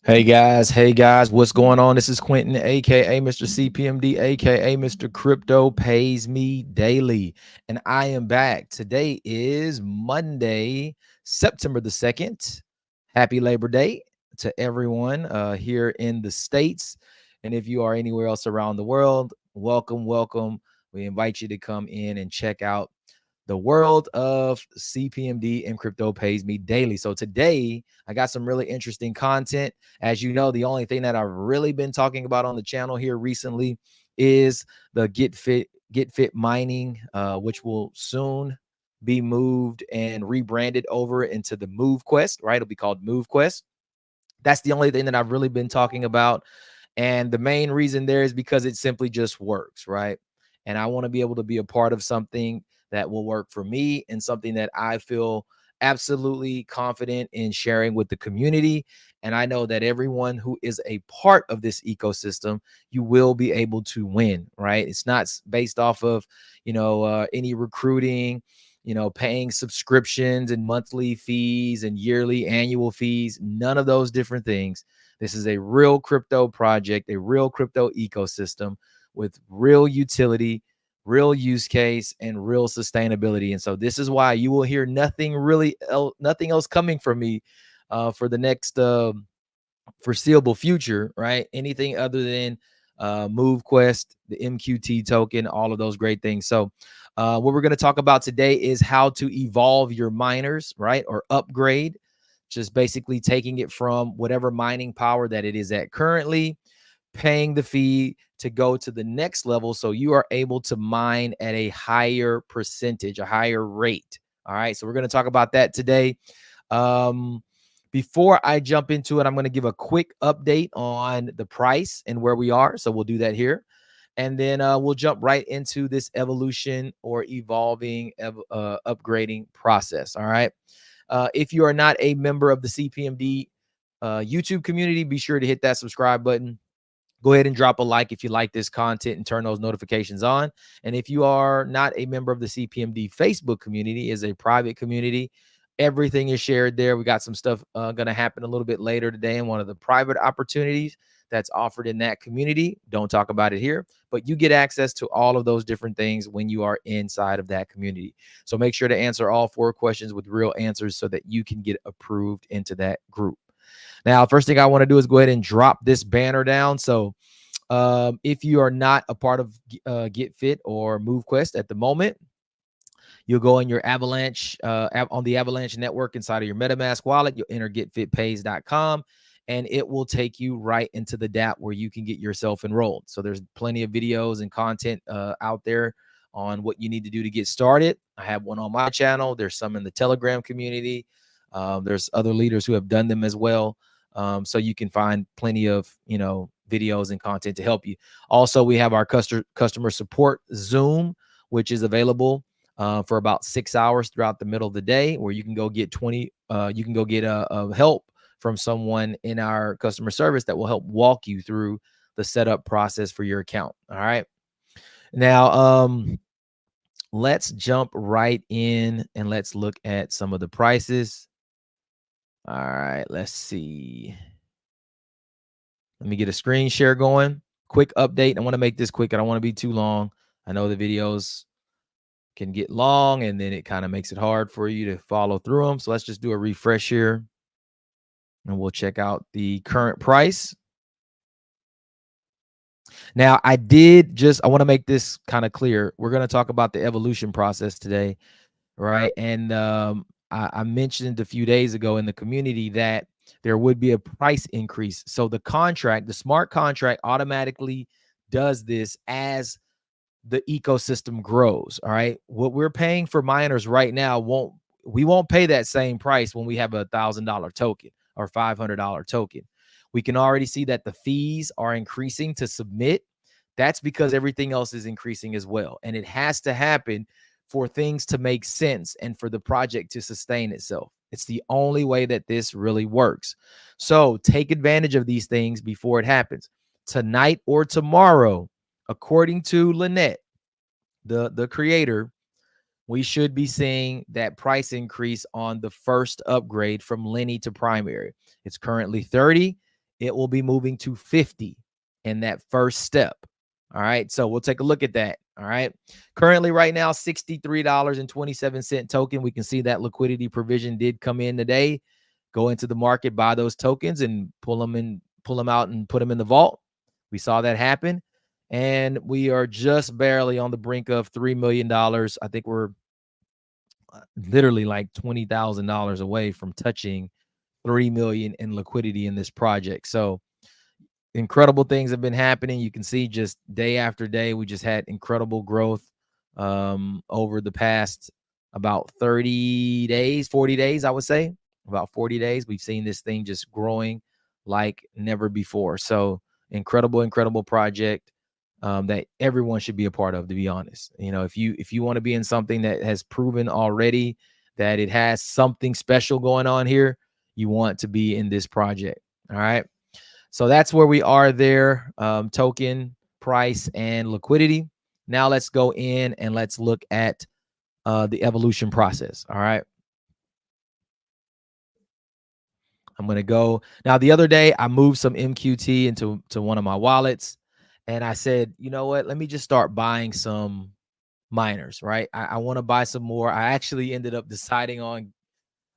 Hey guys, what's going on? This is Quentin, aka Mr. CPMD, aka Mr. Crypto Pays Me Daily, and I am back. Today is Monday, September the 2nd. Happy Labor Day to everyone here in the States. And if you are anywhere else around the world, welcome, welcome. We invite you to come in and check out the world of CPMD and Crypto Pays Me Daily. So today I got some really interesting content. As you know, the only thing that I've really been talking about on the channel here recently is the GetFit mining, which will soon be moved and rebranded over into the Move Quest, right? It'll be called Move Quest. That's the only thing that I've really been talking about. And the main reason there is because it simply just works, right? And I want to be able to be a part of something that will work for me and something that I feel absolutely confident in sharing with the community. And I know that everyone who is a part of this ecosystem, you will be able to win, right? It's not based off of, any recruiting, paying subscriptions and monthly fees and yearly annual fees, none of those different things. This is a real crypto project, a real crypto ecosystem with real utility, real use case, and real sustainability. And so this is why you will hear nothing nothing else coming from me for the next foreseeable future, right? Anything other than Move Quest, the MQT token, all of those great things. So what we're going to talk about today is how to evolve your miners, right? Or upgrade, just basically taking it from whatever mining power that it is at currently, paying the fee to go to the next level so you are able to mine at a higher percentage, a higher rate. All right, so we're going to talk about that today. Before I jump into it, I'm going to give a quick update on the price and where we are. So we'll do that here. And then we'll jump right into this evolution or evolving, upgrading process. All right. If you are not a member of the CPMD YouTube community, be sure to hit that subscribe button. Go ahead and drop a like if you like this content and turn those notifications on. And if you are not a member of the CPMD Facebook community, is a private community. Everything is shared there. We got some stuff going to happen a little bit later today in one of the private opportunities that's offered in that community. Don't talk about it here, but you get access to all of those different things when you are inside of that community. So make sure to answer all 4 questions with real answers so that you can get approved into that group. Now, first thing I want to do is go ahead and drop this banner down. So if you are not a part of GetFit or MoveQuest at the moment, you'll go in your Avalanche, on the Avalanche network inside of your MetaMask wallet. You'll enter getfitpays.com, and it will take you right into the DApp where you can get yourself enrolled. So there's plenty of videos and content out there on what you need to do to get started. I have one on my channel. There's some in the Telegram community. There's other leaders who have done them as well. So you can find plenty of, videos and content to help you. Also, we have our customer support Zoom, which is available for about 6 hours throughout the middle of the day, where you can go get help from someone in our customer service that will help walk you through the setup process for your account. All right. Now, let's jump right in and let's look at some of the prices. All right, let's see. Let me get a screen share going. Quick update. I want to make this quick. I don't want to be too long. I know the videos can get long and then it kind of makes it hard for you to follow through them. So let's just do a refresh here and we'll check out the current price. Now, I want to make this kind of clear. We're going to talk about the evolution process today, right? And I mentioned a few days ago in the community that there would be a price increase. So the smart contract automatically does this as the ecosystem grows. All right. What we're paying for miners right now we won't pay that same price when we have $1,000 token or $500 token. We can already see that the fees are increasing to submit. That's because everything else is increasing as well. And it has to happen for things to make sense and for the project to sustain itself. It's the only way that this really works. So take advantage of these things before it happens. Tonight or tomorrow, according to Lynette, the creator, we should be seeing that price increase on the first upgrade from Lenny to primary. It's currently 30. it will be moving to 50 in that first step. All right. So we'll take a look at that. All right. Currently, right now, $63.27 token. We can see that liquidity provision did come in today. Go into the market, buy those tokens, and pull them out and put them in the vault. We saw that happen. And we are just barely on the brink of $3 million. I think we're literally like $20,000 away from touching 3 million in liquidity in this project. So incredible things have been happening. You can see just day after day, we just had incredible growth over the past about 30 days, 40 days, I would say. About 40 days, we've seen this thing just growing like never before. So incredible project that everyone should be a part of, to be honest. You know, if you want to be in something that has proven already that it has something special going on here, you want to be in this project. All right. So that's where we are there, token, price, and liquidity. Now let's go in and let's look at the evolution process. All right. I'm going to go. Now, the other day, I moved some MQT into one of my wallets. And I said, you know what? Let me just start buying some miners, right? I want to buy some more. I actually ended up deciding on,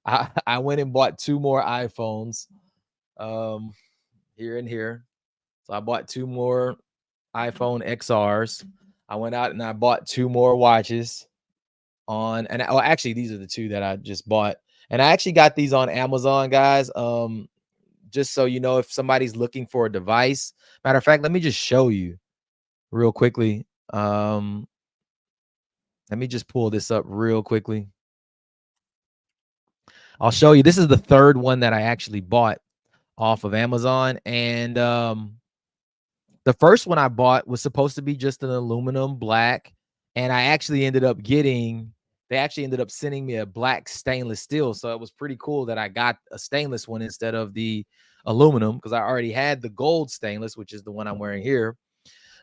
I went and bought 2 more iPhones here and here. So I bought 2 more iPhone XRs. I went out and I bought 2 more watches and actually these are the 2 that I just bought. And I actually got these on Amazon, guys. Just so you know, if somebody's looking for a device. Matter of fact, let me just show you real quickly. Let me just pull this up real quickly. I'll show you. This is the 3rd one that I actually bought off of Amazon. And the first one I bought was supposed to be just an aluminum black. And I actually ended up they actually ended up sending me a black stainless steel. So it was pretty cool that I got a stainless one instead of the aluminum, because I already had the gold stainless, which is the one I'm wearing here.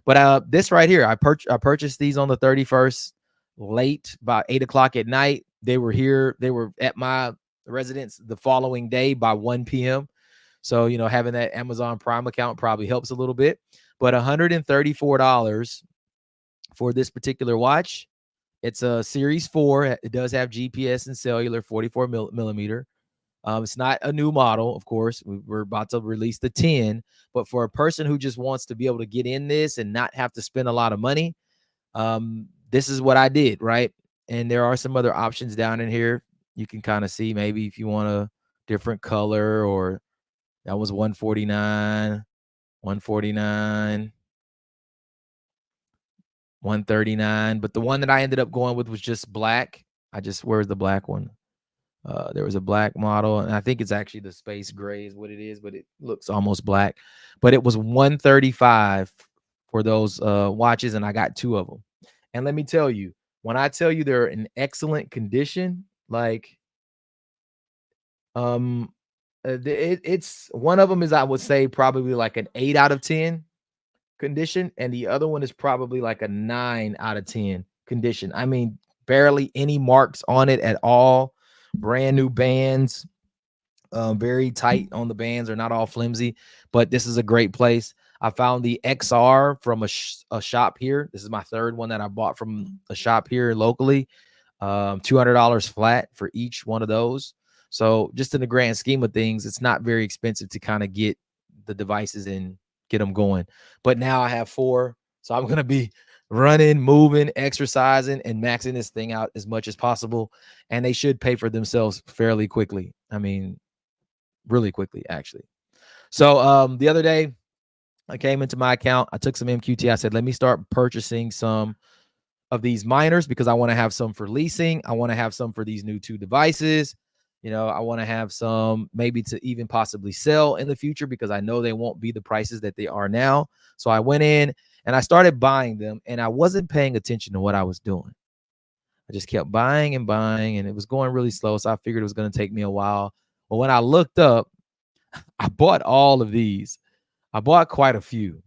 But this right here, I purchased these on the 31st, late, about 8 o'clock at night. They were here. They were at my residence the following day by 1 p.m. So, you know, having that Amazon Prime account probably helps a little bit. But $134 for this particular watch. It's a Series 4. It does have GPS and cellular, 44 millimeter. It's not a new model, of course. We're about to release the 10. But for a person who just wants to be able to get in this and not have to spend a lot of money, this is what I did, right? And there are some other options down in here. You can kind of see maybe if you want a different color, or that was $149, $149, $139. But the one that I ended up going with was just black. Where's the black one? There was a black model, and I think it's actually the space gray is what it is, but it looks almost black. But it was $135 for those watches, and I got 2 of them. And let me tell you, when I tell you they're in excellent condition, like it's one of them is, I would say, probably like an 8 out of 10 condition, and the other one is probably like a 9 out of 10 condition. I mean, barely any marks on it at all. Brand new bands, very tight on the bands, are not all flimsy, but this is a great place. I found the XR from a shop here. This is my 3rd one that I bought from a shop here locally. $200 flat for each one of those. So just in the grand scheme of things, it's not very expensive to kind of get the devices and get them going. But now I have 4, so I'm going to be running, moving, exercising, and maxing this thing out as much as possible. And they should pay for themselves fairly quickly. I mean, really quickly, actually. So the other day, I came into my account. I took some MQT. I said, let me start purchasing some of these miners because I want to have some for leasing. I want to have some for these new 2 devices. You know, I want to have some maybe to even possibly sell in the future, because I know they won't be the prices that they are now. So I went in and I started buying them, and I wasn't paying attention to what I was doing. I just kept buying and buying, and it was going really slow. So I figured it was going to take me a while. But when I looked up, I bought all of these. I bought quite a few,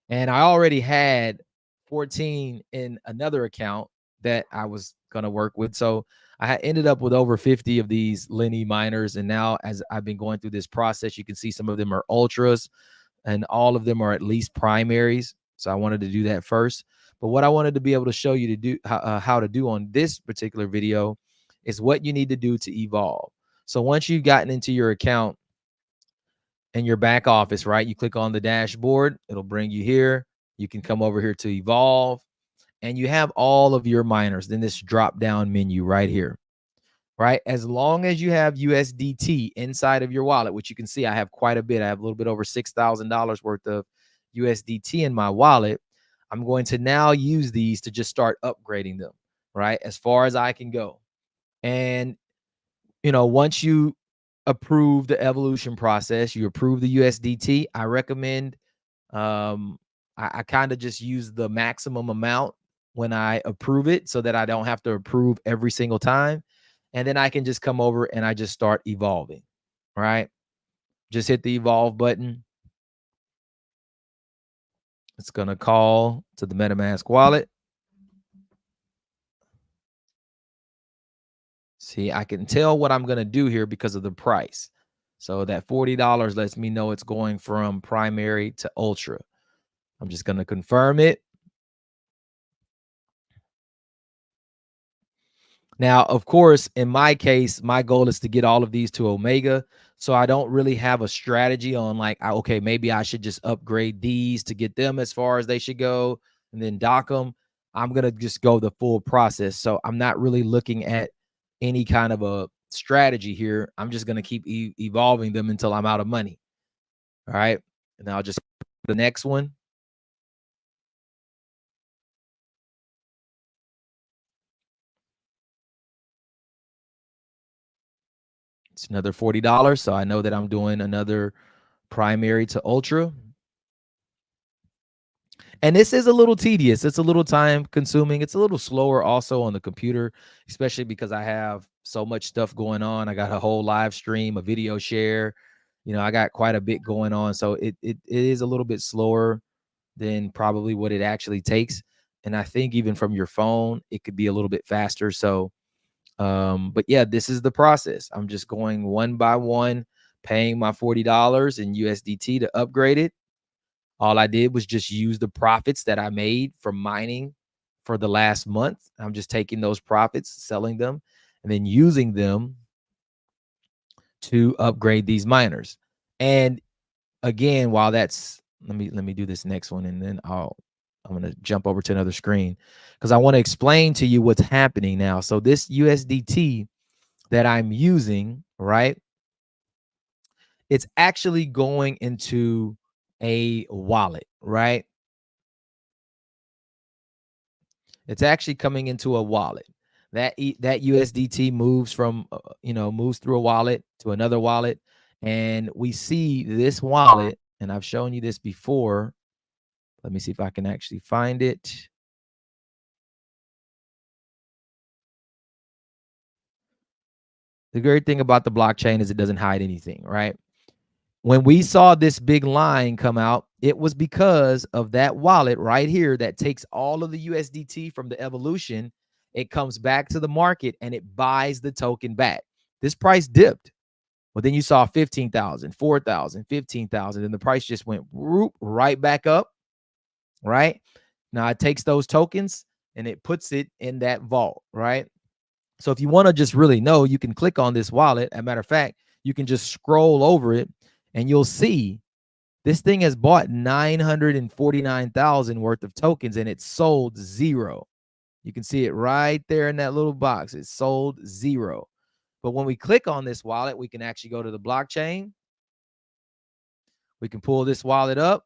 and I already had 14 in another account that I was going to work with. So I ended up with over 50 of these Lenny miners. And now as I've been going through this process, you can see some of them are ultras and all of them are at least primaries. So I wanted to do that first. But what I wanted to be able to show you to do how to do on this particular video is what you need to do to evolve. So once you've gotten into your account and your back office, right, you click on the dashboard, it'll bring you here. You can come over here to evolve and you have all of your miners. Then this drop down menu right here, right? As long as you have USDT inside of your wallet, which you can see I have quite a bit. I have a little bit over $6,000 worth of USDT in my wallet. I'm going to now use these to just start upgrading them, right? As far as I can go. And, you know, once you approve the evolution process, you approve the USDT, I recommend, I kind of just use the maximum amount when I approve it so that I don't have to approve every single time. And then I can just come over and I just start evolving, right? Just hit the evolve button. It's going to call to the MetaMask wallet. See, I can tell what I'm going to do here because of the price. So that $40 lets me know it's going from primary to ultra. I'm just going to confirm it. Now, of course, in my case, my goal is to get all of these to Omega. So I don't really have a strategy on like, okay, maybe I should just upgrade these to get them as far as they should go and then dock them. I'm going to just go the full process. So I'm not really looking at any kind of a strategy here. I'm just going to keep evolving them until I'm out of money. All right. And I'll just the next one. It's another $40. So I know that I'm doing another primary to ultra. And this is a little tedious. It's a little time consuming. It's a little slower also on the computer, especially because I have so much stuff going on. I got a whole live stream, a video share. You know, I got quite a bit going on. So it is a little bit slower than probably what it actually takes. And I think even from your phone, it could be a little bit faster. So, but yeah, this is the process. I'm just going one by one, paying my $40 in USDT to upgrade it. All I did was just use the profits that I made from mining for the last month. I'm just taking those profits, selling them, and then using them to upgrade these miners. And again, while that's let me do this next one, and then I'm going to jump over to another screen because I want to explain to you what's happening now. So this USDT that I'm using, right? It's actually going into a wallet, right? It's actually coming into a wallet. That USDT moves from moves through a wallet to another wallet, and we see this wallet. And I've shown you this before. Let me see if I can actually find it. The great thing about the blockchain is it doesn't hide anything, right? When we saw this big line come out, it was because of that wallet right here that takes all of the USDT from the evolution. It comes back to the market and it buys the token back. This price dipped. Well, then you saw 15,000, 4,000, 15,000, and the price just went whoop, right back up, right? Now it takes those tokens and it puts it in that vault, right? So if you want to just really know, you can click on this wallet. As a matter of fact, you can just scroll over it and you'll see this thing has bought 949,000 worth of tokens and it sold zero. You can see it right there in that little box. It sold zero. But when we click on this wallet, we can actually go to the blockchain. We can pull this wallet up,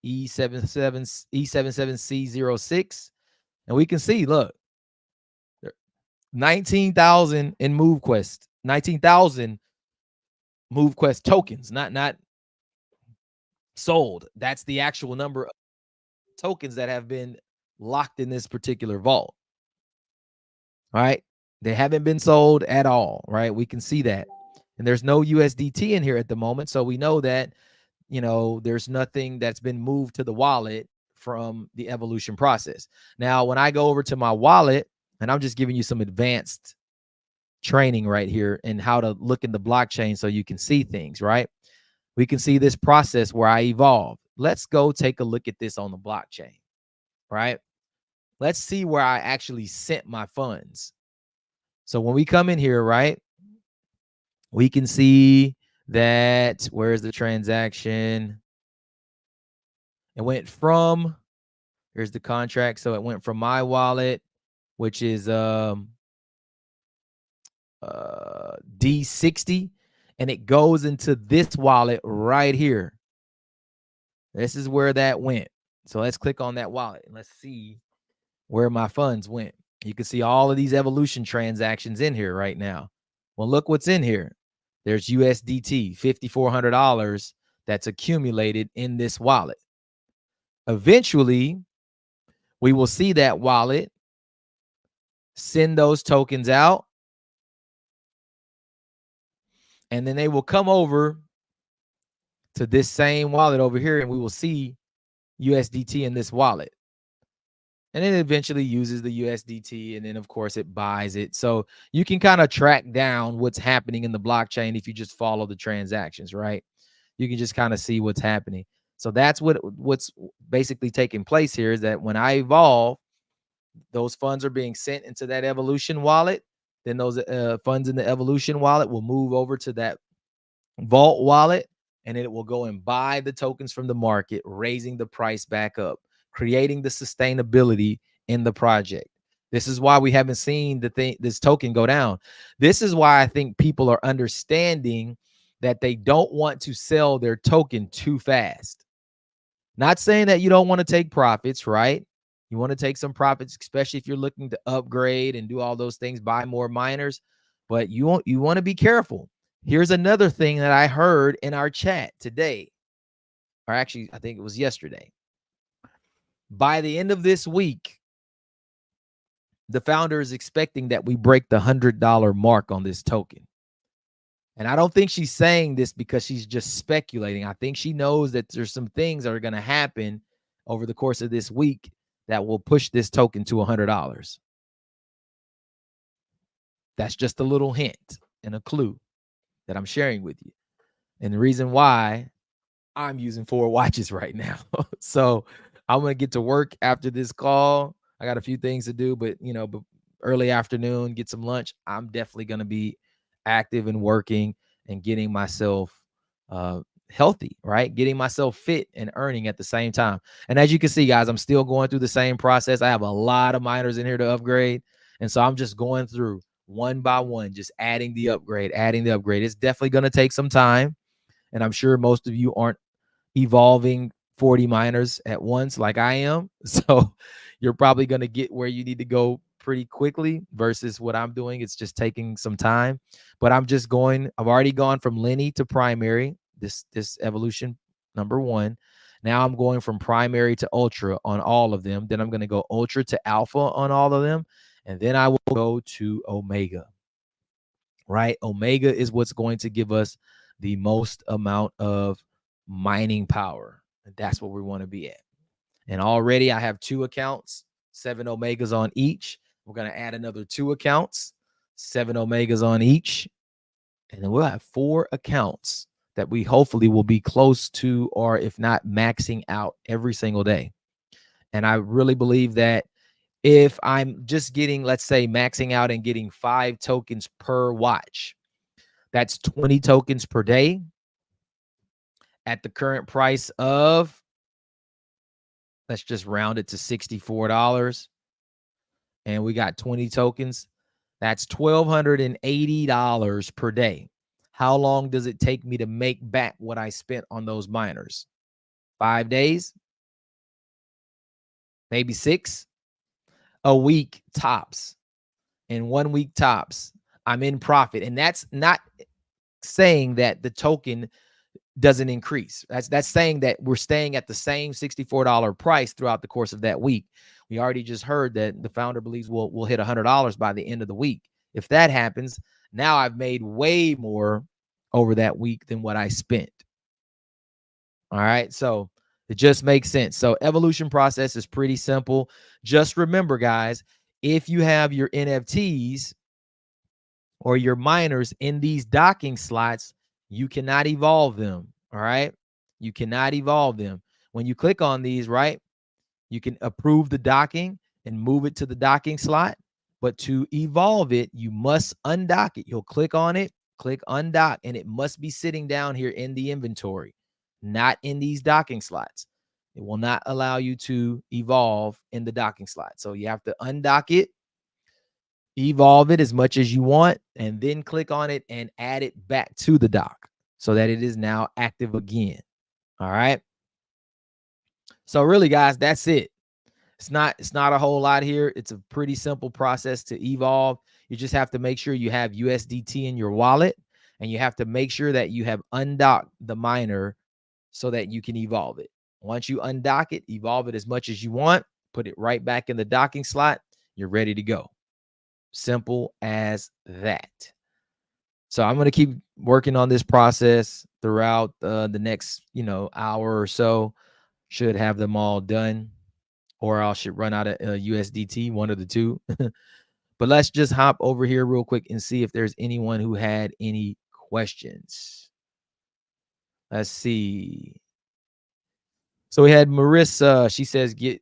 E77C06, and we can see, look, 19,000 in MoveQuest, 19,000 MoveQuest tokens, not sold. That's the actual number of tokens that have been locked in this particular vault. All right. They haven't been sold at all, right? We can see that. And there's no USDT in here at the moment. So we know that, there's nothing that's been moved to the wallet from the evolution process. Now, when I go over to my wallet, and I'm just giving you some advanced training right here and how to look in the blockchain so you can see things, right? We can see this process where I evolve. Let's go take a look at this on the blockchain, right? Let's see where I actually sent my funds. So when we come in here, right, we can see that where's the transaction? It went from, here's the contract. So it went from my wallet, which is D60, and it goes into this wallet right here. This is where that went. So let's click on that wallet and let's see where my funds went. You can see all of these evolution transactions in here right now. Well, look what's in here. There's USDT, $5,400 that's accumulated in this wallet. Eventually, we will see that wallet send those tokens out, and then they will come over to this same wallet over here, and we will see USDT in this wallet. And it eventually uses the USDT, and then of course it buys it. So you can kind of track down what's happening in the blockchain if you just follow the transactions, right? You can just kind of see what's happening. So that's what's basically taking place here, is that when I evolve, those funds are being sent into that evolution wallet. Then those funds in the evolution wallet will move over to that vault wallet, and it will go and buy the tokens from the market, raising the price back up, creating the sustainability in the project. This is why we haven't seen this token go down. This is why I think people are understanding that they don't want to sell their token too fast. Not saying that you don't want to take profits, right? You want to take some profits, especially if you're looking to upgrade and do all those things, buy more miners, but you want to be careful. Here's another thing that I heard in our chat today, or actually, I think it was yesterday. By the end of this week, the founder is expecting that we break the $100 mark on this token. And I don't think she's saying this because she's just speculating. I think she knows that there's some things that are going to happen over the course of this week that will push this token to $100. That's just a little hint and a clue that I'm sharing with you. And the reason why I'm using 4 watches right now. So I'm going to get to work after this call. I got a few things to do, but early afternoon, get some lunch. I'm definitely going to be active and working and getting myself healthy, right? Getting myself fit and earning at the same time. And as you can see, guys, I'm still going through the same process. I have a lot of miners in here to upgrade. And so I'm just going through one by one, just adding the upgrade. It's definitely going to take some time. And I'm sure most of you aren't evolving 40 miners at once like I am. So you're probably going to get where you need to go pretty quickly versus what I'm doing. It's just taking some time. But I've already gone from Lenny to primary, this evolution number 1. Now I'm going from primary to ultra on all of them. Then I'm going to go ultra to alpha on all of them. And then I will go to omega, right? Omega is what's going to give us the most amount of mining power. And that's what we want to be at. And already I have 2 accounts, 7 omegas on each. We're going to add another 2 accounts, 7 omegas on each. And then we'll have 4 accounts that we hopefully will be close to, or if not maxing out every single day. And I really believe that if I'm just getting, let's say, maxing out and getting 5 tokens per watch, that's 20 tokens per day at the current price of, let's just round it to $64. And we got 20 tokens. That's $1,280 per day. How long does it take me to make back what I spent on those miners? 5 days? Maybe 6? A week tops. And 1 week tops, I'm in profit. And that's not saying that the token doesn't increase. That's saying that we're staying at the same $64 price throughout the course of that week. We already just heard that the founder believes we'll hit $100 by the end of the week. If that happens, now I've made way more over that week than what I spent. All right, so it just makes sense. So evolution process is pretty simple. Just remember, guys, if you have your NFTs or your miners in these docking slots, you cannot evolve them. All right. You cannot evolve them. When you click on these, right, you can approve the docking and move it to the docking slot. But to evolve it, you must undock it. You'll click on it, click undock, and it must be sitting down here in the inventory, not in these docking slots. It will not allow you to evolve in the docking slot. So you have to undock it, evolve it as much as you want, and then click on it and add it back to the dock so that it is now active again. All right. So really, guys, that's it. It's not a whole lot here. It's a pretty simple process to evolve. You just have to make sure you have USDT in your wallet, and you have to make sure that you have undocked the miner so that you can evolve it. Once you undock it, evolve it as much as you want, put it right back in the docking slot, you're ready to go. Simple as that. So I'm going to keep working on this process throughout the next, hour or so. Should have them all done, or I should run out of USDT, one of the two. But let's just hop over here real quick and see if there's anyone who had any questions. Let's see. So we had Marissa. She says, get.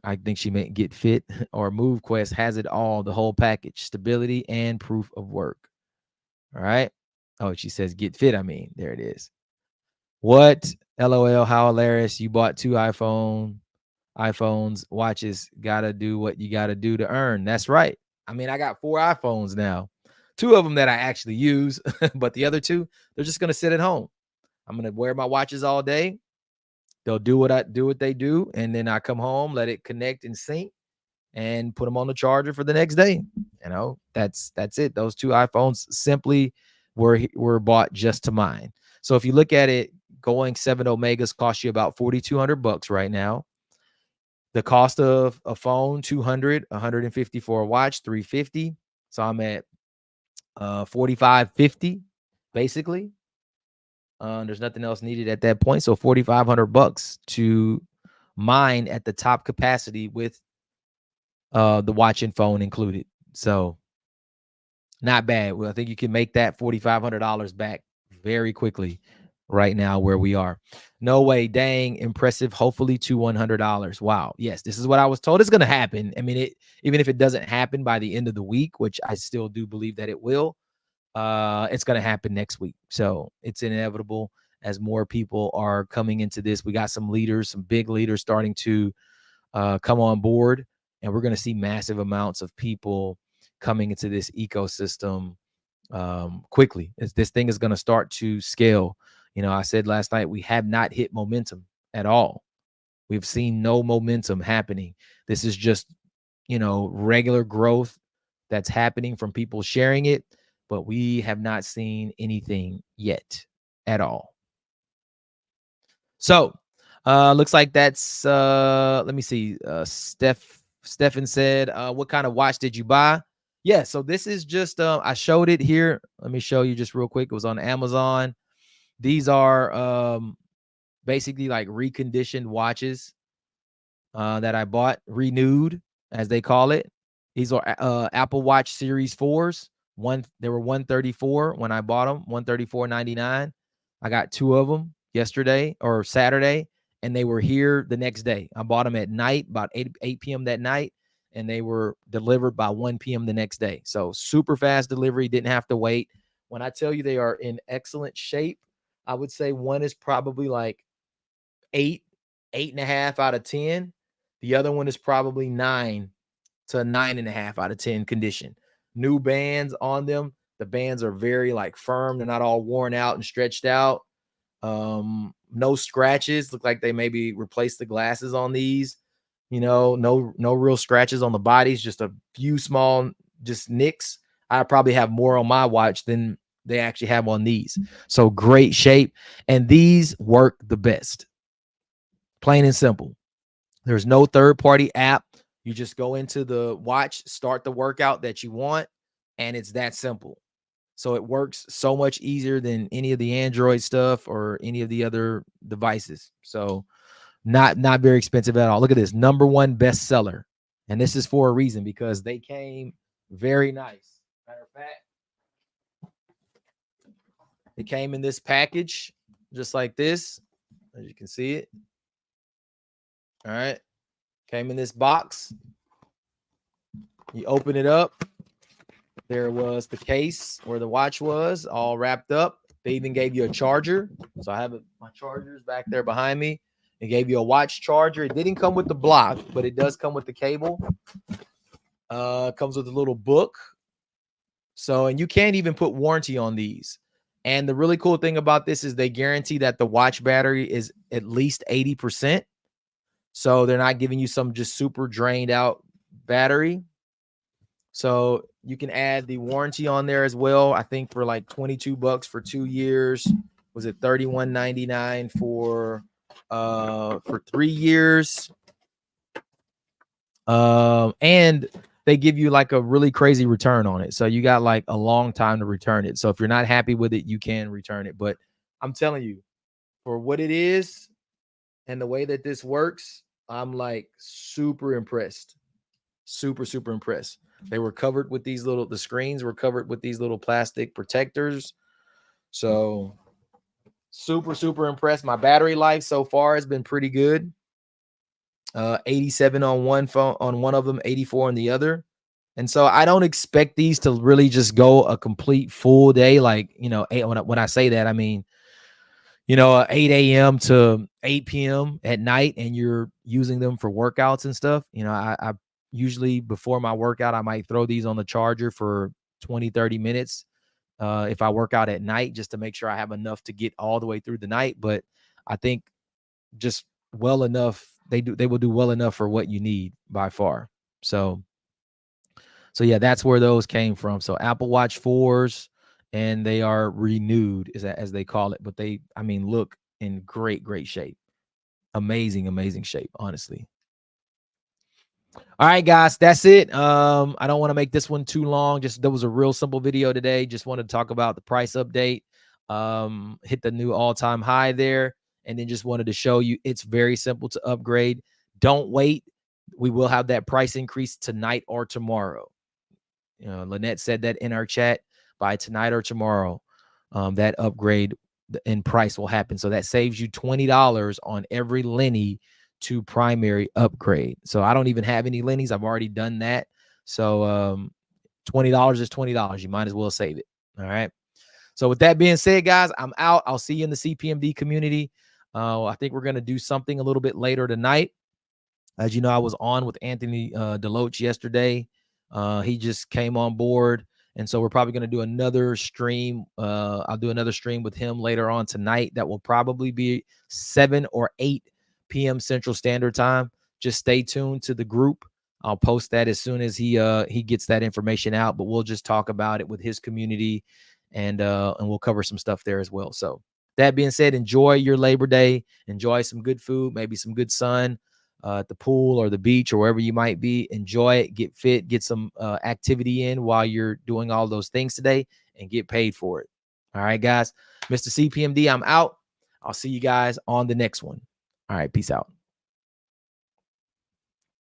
I think she meant get fit, or MoveQuest has it all, the whole package, stability and proof of work. All right. Oh, she says get fit. I mean, there it is. What? LOL. How hilarious. You bought 2 iPhones, watches. Gotta do what you gotta do to earn. That's right. I mean, I got 4 iPhones now. 2 of them that I actually use, but the other 2, they're just gonna sit at home. I'm gonna wear my watches all day. They'll do what they do, and then I come home, let it connect and sync, and put them on the charger for the next day. That's it. Those 2 iPhones simply were bought just to mine. So if you look at it, going 7 Omegas costs you about $4,200 right now. The cost of a phone, $200, $150 for a watch, $350. So I'm at $4,550 basically. There's nothing else needed at that point. So $4,500 to mine at the top capacity with the watch and phone included. So not bad. Well, I think you can make that $4,500 back very quickly right now where we are. No way. Dang, impressive. Hopefully to $100. Wow. Yes, this is what I was told is going to happen. I mean, even if it doesn't happen by the end of the week, which I still do believe that it will, it's going to happen next week. So it's inevitable as more people are coming into this. We got some leaders, some big leaders starting to come on board, and we're going to see massive amounts of people coming into this ecosystem quickly. This thing is going to start to scale. I said last night, we have not hit momentum at all. We've seen no momentum happening. This is just, regular growth that's happening from people sharing it, but we have not seen anything yet at all. So looks like that's let me see. Stefan said, what kind of watch did you buy? Yeah, so this is just I showed it here. Let me show you just real quick. It was on Amazon. These are basically like reconditioned watches that I bought, renewed as they call it. These are Apple Watch Series 4s. They were $134 when I bought them, $134.99. I got 2 of them yesterday or Saturday, and they were here the next day. I bought them at night, about 8 p.m. that night, and they were delivered by 1 p.m. the next day. So super fast delivery, didn't have to wait. When I tell you they are in excellent shape, I would say one is probably like 8.5 out of 10. The other one is probably 9 to 9.5 out of 10 condition. New bands on them. The bands are very like firm. They're not all worn out and stretched out. No scratches. Look like they maybe replaced the glasses on these. No real scratches on the bodies, just a few small just nicks. I probably have more on my watch than they actually have on these. So great shape. And these work the best. Plain and simple. There's no third-party app. You just go into the watch, start the workout that you want, and it's that simple. So it works so much easier than any of the Android stuff or any of the other devices. So not very expensive at all. Look at this, #1 bestseller. And this is for a reason, because they came very nice. back. It came in this package, just like this, as you can see it. All right. Came in this box. You open it up. There was the case where the watch was, all wrapped up. They even gave you a charger. So I have my chargers back there behind me. It gave you a watch charger. It didn't come with the block, but it does come with the cable. Comes with a little book. So, and you can't even put warranty on these. And the really cool thing about this is they guarantee that the watch battery is at least 80%. So they're not giving you some just super drained out battery. So you can add the warranty on there as well. I think for like $22 for 2 years. Was it $31.99 for 3 years? And they give you like a really crazy return on it. So you got like a long time to return it. So if you're not happy with it, you can return it. But I'm telling you, for what it is and the way that this works, I'm like super impressed. Super, super impressed. They were covered with these little, the screens were covered with these little plastic protectors. So super, super impressed. My battery life so far has been pretty good. 87 on one phone, on one of them, 84 on the other. And so I don't expect these to really just go a complete full day. Like, you know, when I say that, I mean, you know, 8 a.m. to 8 p.m. at night, and you're using them for workouts and stuff. You know, I usually before my workout, I might throw these on the charger for 20, 30 minutes. If I work out at night, just to make sure I have enough to get all the way through the night. But I think just well enough, they will do well enough for what you need by far. So yeah, that's where those came from. So Apple Watch 4s, and they are renewed, as they call it. But they, I mean, look in great, great shape. Amazing, amazing shape, honestly. All right, guys, that's it. I don't want to make this one too long. Just that was a real simple video today. Just wanted to talk about the price update. Hit the new all-time high there, and then just wanted to show you it's very simple to upgrade. Don't wait. We will have that price increase tonight or tomorrow. You know, Lynette said that in our chat, by tonight or tomorrow, that upgrade in price will happen. So that saves you $20 on every Lenny to primary upgrade. So I don't even have any Lennies. I've already done that. So $20 is $20. You might as well save it. All right. So with that being said, guys, I'm out. I'll see you in the CPMD community. I think we're going to do something a little bit later tonight. As you know, I was on with Anthony Deloach yesterday. He just came on board. And so we're probably going to do another stream. I'll do another stream with him later on tonight. That will probably be 7 or 8 p.m. Central Standard Time. Just stay tuned to the group. I'll post that as soon as he gets that information out. But we'll just talk about it with his community, and we'll cover some stuff there as well. So that being said, enjoy your Labor Day. Enjoy some good food, maybe some good sun. At the pool or the beach or wherever you might be. Enjoy it, get fit, get some activity in while you're doing all those things today, and get paid for it. All right, guys. Mr. CPMD, I'm out. I'll see you guys on the next one. All right, peace out.